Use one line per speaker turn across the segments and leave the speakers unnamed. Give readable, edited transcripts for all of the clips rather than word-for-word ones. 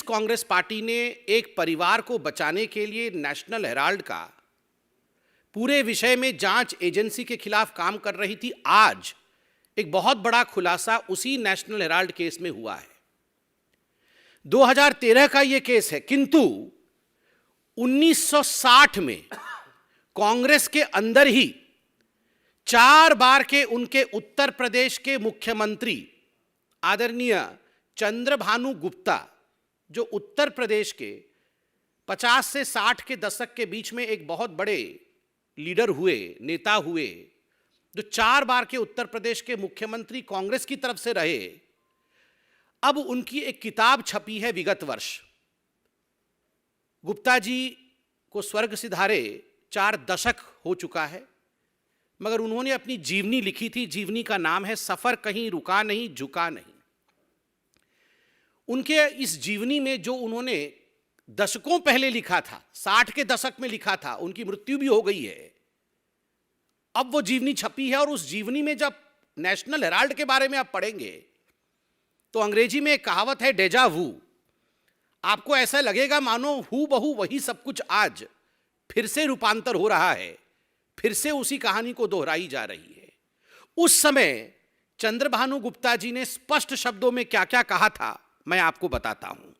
Congress party ने एक परिवार को बचाने के लिए नेशनल हेराल्ड का पूरे विषय में जांच एजेंसी के खिलाफ काम कर रही थी, आज एक बहुत बड़ा खुलासा उसी नेशनल हेराल्ड केस में हुआ है। 2013 का यह केस है, किंतु 1960 में कांग्रेस के अंदर ही 4 बार के उनके उत्तर प्रदेश के मुख्यमंत्री आदरणीय चंद्रभानु गुप्ता, जो उत्तर प्रदेश के 50 से 60 के दशक के बीच में एक बहुत बड़े लीडर हुए, नेता हुए, जो 4 बार के उत्तर प्रदेश के मुख्यमंत्री कांग्रेस की तरफ से रहे, अब उनकी एक किताब छपी है विगत वर्ष। गुप्ता जी को स्वर्ग सिधारे 4 दशक हो चुका है, मगर उन्होंने अपनी जीवनी लिखी थी। जीवनी का नाम है सफर कहीं रुका नहीं, झुका नहीं। उनके इस जीवनी में जो उन्होंने दशकों पहले लिखा था, 60 के दशक में लिखा था, उनकी मृत्यु भी हो गई है, अब वो जीवनी छपी है। और उस जीवनी में जब नेशनल हेराल्ड के बारे में आप पढ़ेंगे तो अंग्रेजी में एक कहावत है, डेजा वू। आपको ऐसा लगेगा मानो हू बहू वही सब कुछ आज फिर से रूपांतर हो रहा है, फिर से उसी कहानी को दोहराई जा रही है। उस समय चंद्रभानु गुप्ता जी ने स्पष्ट शब्दों में क्या क्या कहा था, मैं आपको बताता हूं।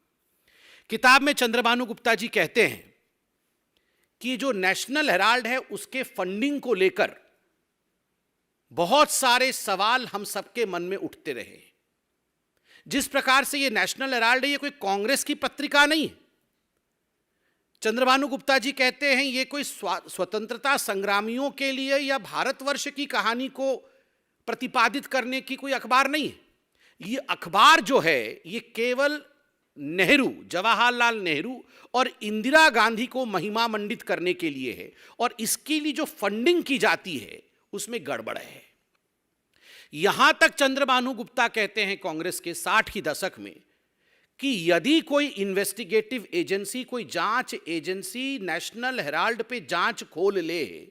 किताब में चंद्रभानु गुप्ता जी कहते हैं कि जो नेशनल हेराल्ड है उसके फंडिंग को लेकर बहुत सारे सवाल हम सबके मन में उठते रहे। जिस प्रकार से ये नेशनल हेराल्ड है, ये कोई कांग्रेस की पत्रिका नहीं है। चंद्रभानु गुप्ता जी कहते हैं ये कोई स्वतंत्रता संग्रामियों के लिए या भारतवर्ष की कहानी को प्रतिपादित करने की कोई अखबार नहीं है। ये अखबार जो है ये केवल नेहरू, जवाहरलाल नेहरू और इंदिरा गांधी को महिमा मंडित करने के लिए है, और इसके लिए जो फंडिंग की जाती है उसमें गड़बड़ है। यहां तक चंद्रभानु गुप्ता कहते हैं कांग्रेस के 60 की दशक में कि यदि कोई इन्वेस्टिगेटिव एजेंसी, कोई जांच एजेंसी नेशनल हेराल्ड पे जांच खोल ले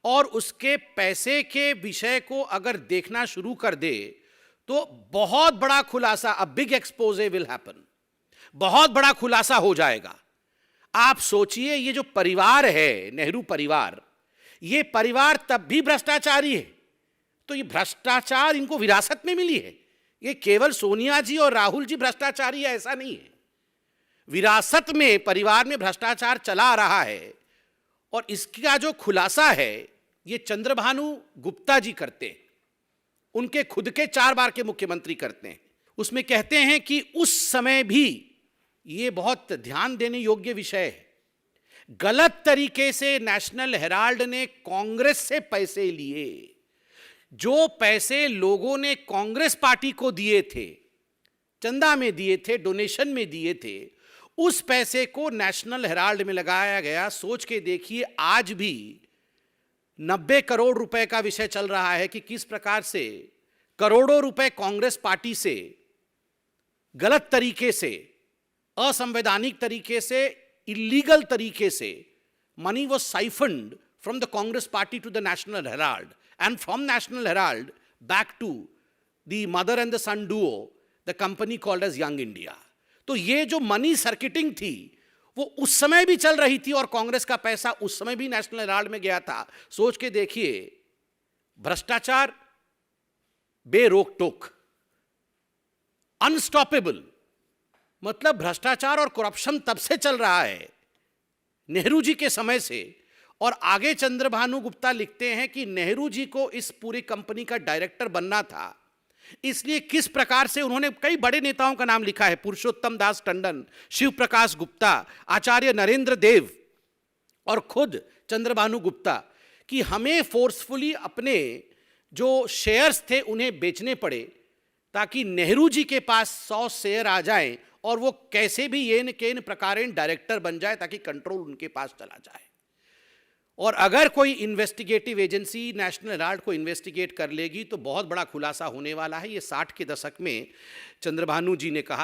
और उसके पैसे के विषय को अगर देखना शुरू कर दे तो बहुत बड़ा खुलासा, a big exposé will happen, बहुत बड़ा खुलासा हो जाएगा। आप सोचिए, ये जो परिवार है नेहरू परिवार, ये परिवार तब भी भ्रष्टाचारी है, तो ये भ्रष्टाचार इनको विरासत में मिली है। ये केवल सोनिया जी और राहुल जी भ्रष्टाचारी है ऐसा नहीं है, विरासत में परिवार में भ्रष्टाचार चला आ रहा है। और इसका जो खुलासा है ये चंद्रभानु गुप्ता जी करते हैं, उनके खुद के 4 बार के मुख्यमंत्री करते हैं। उसमें कहते हैं कि उस समय भी ये बहुत ध्यान देने योग्य विषय है, गलत तरीके से नेशनल हेराल्ड ने कांग्रेस से पैसे लिए। जो पैसे लोगों ने कांग्रेस पार्टी को दिए थे, चंदा में दिए थे, डोनेशन में दिए थे, उस पैसे को नेशनल हेराल्ड में लगाया गया। सोच के देखिए, आज भी 90 करोड़ रुपए का विषय चल रहा है कि किस प्रकार से करोड़ों रुपए कांग्रेस पार्टी से गलत तरीके से, असंवैधानिक तरीके से, इलीगल तरीके से money was siphoned from the Congress party to the National Herald and from National Herald back to the mother and the son duo, the company called as Young India. तो ये जो मनी सर्किटिंग थी वो उस समय भी चल रही थी और कांग्रेस का पैसा उस समय भी नेशनल हेराल्ड में गया था। सोच के देखिए, भ्रष्टाचार बेरोक टोक, अनस्टॉपेबल, मतलब भ्रष्टाचार और करप्शन तब से चल रहा है, नेहरू जी के समय से। और आगे चंद्रभानु गुप्ता लिखते हैं कि नेहरू जी को इस पूरी कंपनी का डायरेक्टर बनना था, इसलिए किस प्रकार से उन्होंने कई बड़े नेताओं का नाम लिखा है, पुरुषोत्तम दास टंडन, शिव प्रकाश गुप्ता, आचार्य नरेंद्र देव और खुद चंद्रभानु गुप्ता, कि हमें फोर्सफुली अपने जो शेयर्स थे उन्हें बेचने पड़े ताकि नेहरू जी के पास 100 शेयर आ जाएं और वो कैसे भी येन केन प्रकारेण डायरेक्टर बन जाए ताकि कंट्रोल उनके पास चला जाए। और अगर कोई इन्वेस्टिगेटिव एजेंसी नेशनल हेराल्ड को इन्वेस्टिगेट कर लेगी तो बहुत बड़ा खुलासा होने वाला है। ये 60 के दशक में चंद्रभानु जी ने कहा।